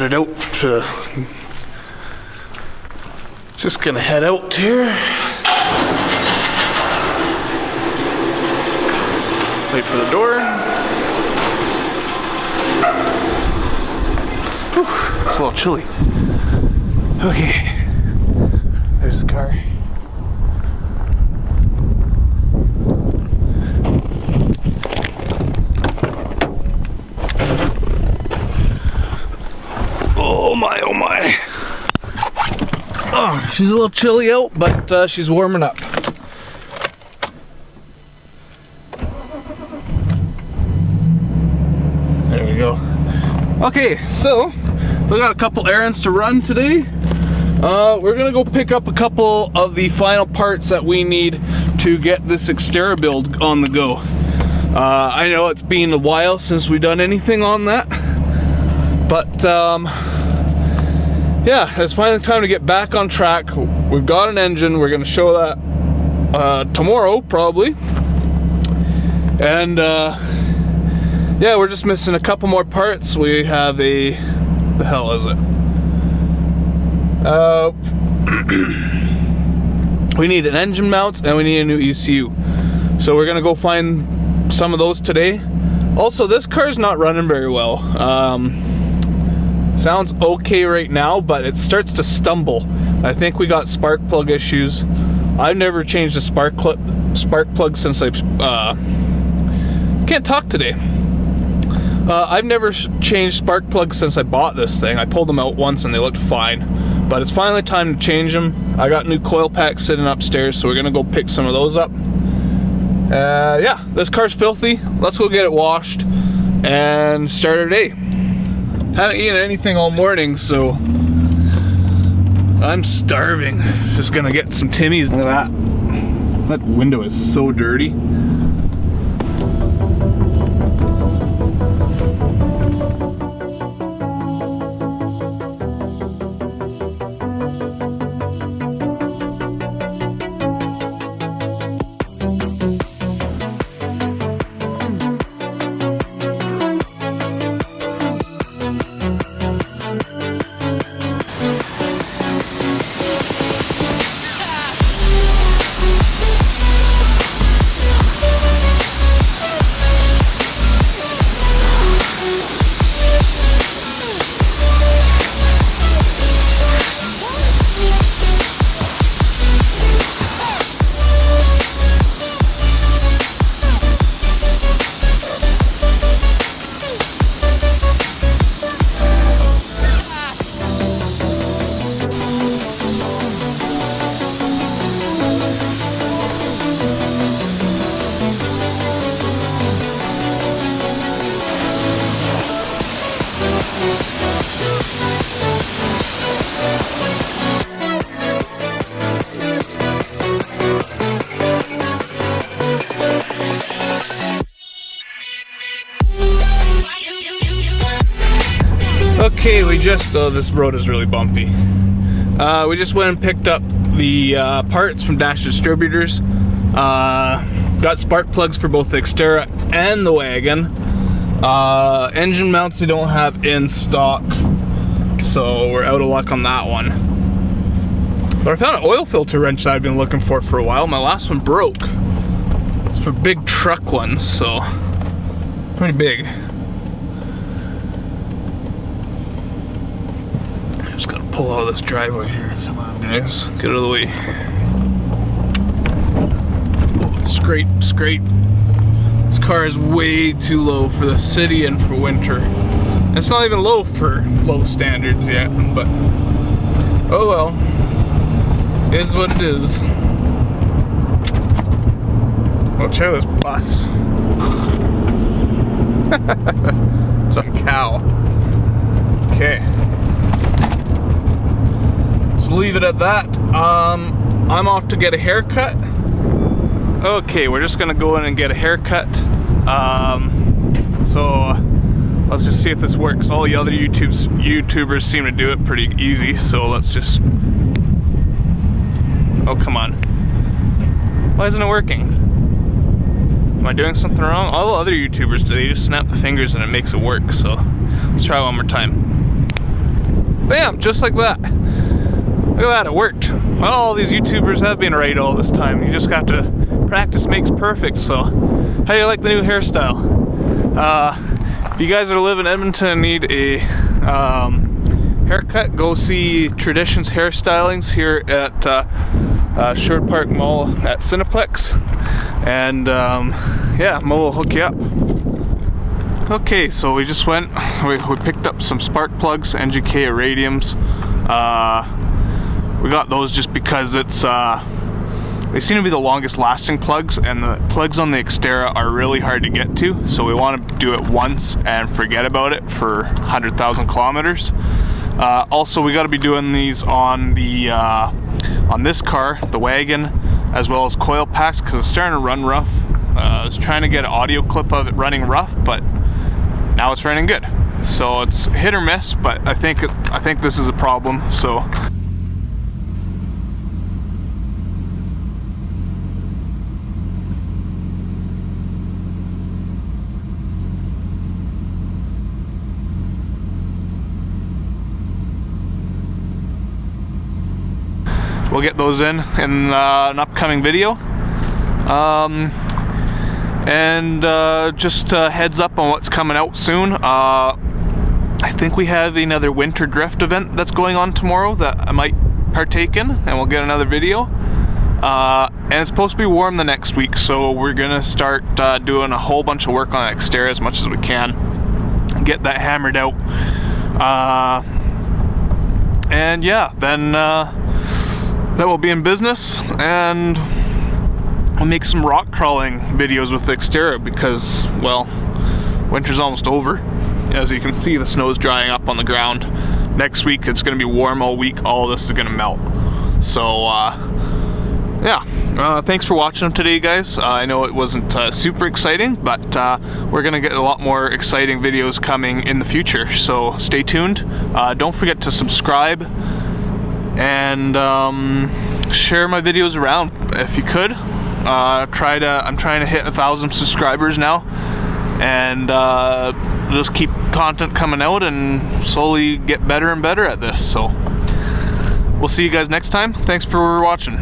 headed out to, just gonna head out here. Wait for the door. Whew, it's a little chilly. Okay, there's the car. Oh my, oh my. Oh, she's a little chilly out, but she's warming up. There we go. Okay, so we got a couple errands to run today. We're gonna go pick up a couple of the final parts that we need to get this exterior build on the go. I know it's been a while since we've done anything on that, but yeah, it's finally time to get back on track. We've got an engine. We're gonna show that tomorrow probably, and yeah, we're just missing a couple more parts. We have a, the hell is it? We need an engine mount and we need a new ECU. So we're gonna go find some of those today. Also, this car's not running very well. Sounds okay right now, but it starts to stumble. I think we got spark plug issues. I've never changed a spark plug since I can't talk today. I've never changed spark plugs since I bought this thing. I pulled them out once and they looked fine, but it's finally time to change them. I got new coil packs sitting upstairs, so we're gonna go pick some of those up. Yeah, this car's filthy. Let's go get it washed and start our day. Haven't eaten anything all morning, so I'm starving. Just gonna get some Timmies. Look at that. That window is so dirty. Okay, we just, oh, this road is really bumpy. We just went and picked up the parts from Dash Distributors. Got spark plugs for both the Xterra and the wagon. Engine mounts they don't have in stock, so we're out of luck on that one. But I found an oil filter wrench that I've been looking for a while. My last one broke. It's for big truck ones, so pretty big. Just gotta pull out of this driveway here. Come on, guys, get out of the way. Oh, scrape. This car is way too low for the city and for winter. And it's not even low for low standards yet, but oh well. It is what it is. Oh, check this bus. It's a cow. Okay. So leave it at that. I'm off to get a haircut. Okay, we're just gonna go in and get a haircut. So let's just see if this works. All the other YouTubers seem to do it pretty easy, so let's just... Oh, come on. Why isn't it working? Am I doing something wrong? All the other YouTubers do, they just snap the fingers and it makes it work, so let's try one more time. Bam, just like that. Look at that, it worked. Well, all these YouTubers have been right all this time. You just have to practice makes perfect. So, how do you like the new hairstyle? If you guys that live in Edmonton and need a haircut, go see Traditions Hairstylings here at Shore Park Mall at Cineplex, and yeah, Mo will hook you up. Okay, so we just went, we picked up some spark plugs, NGK Irradiums. We got those just because it's they seem to be the longest lasting plugs, and the plugs on the Xterra are really hard to get to, so we want to do it once and forget about it for 100,000 kilometers. Also, we got to be doing these on the on this car, the wagon, as well as coil packs, because it's starting to run rough. I was trying to get an audio clip of it running rough, but now it's running good. So it's hit or miss, but I think this is a problem. So we'll get those in an upcoming video. Just heads up on what's coming out soon. I think we have another winter drift event that's going on tomorrow that I might partake in, and we'll get another video. And it's supposed to be warm the next week, so we're gonna start doing a whole bunch of work on Xterra as much as we can, get that hammered out. And yeah, then we'll be in business, and we'll make some rock crawling videos with the Xterra because, well, winter's almost over. As you can see, the snow's drying up on the ground. Next week it's going to be warm all week. All of this is going to melt. So yeah, thanks for watching today, guys. I know it wasn't super exciting, but we're going to get a lot more exciting videos coming in the future, so stay tuned. Don't forget to subscribe and share my videos around if you could. I'm trying to hit 1,000 subscribers now, and just keep content coming out and slowly get better and better at this. So we'll see you guys next time. Thanks for watching.